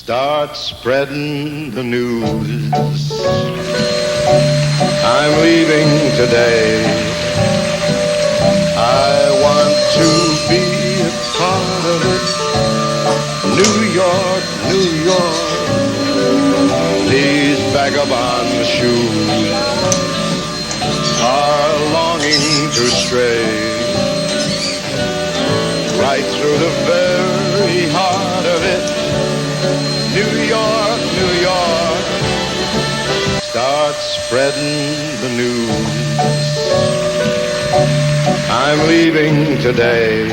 Start spreading the news. I'm leaving today. I want to be a part of it. New York, New York. These vagabond shoes are longing to stray right through the very heart of it. New York, New York. Start spreading the news. I'm leaving today.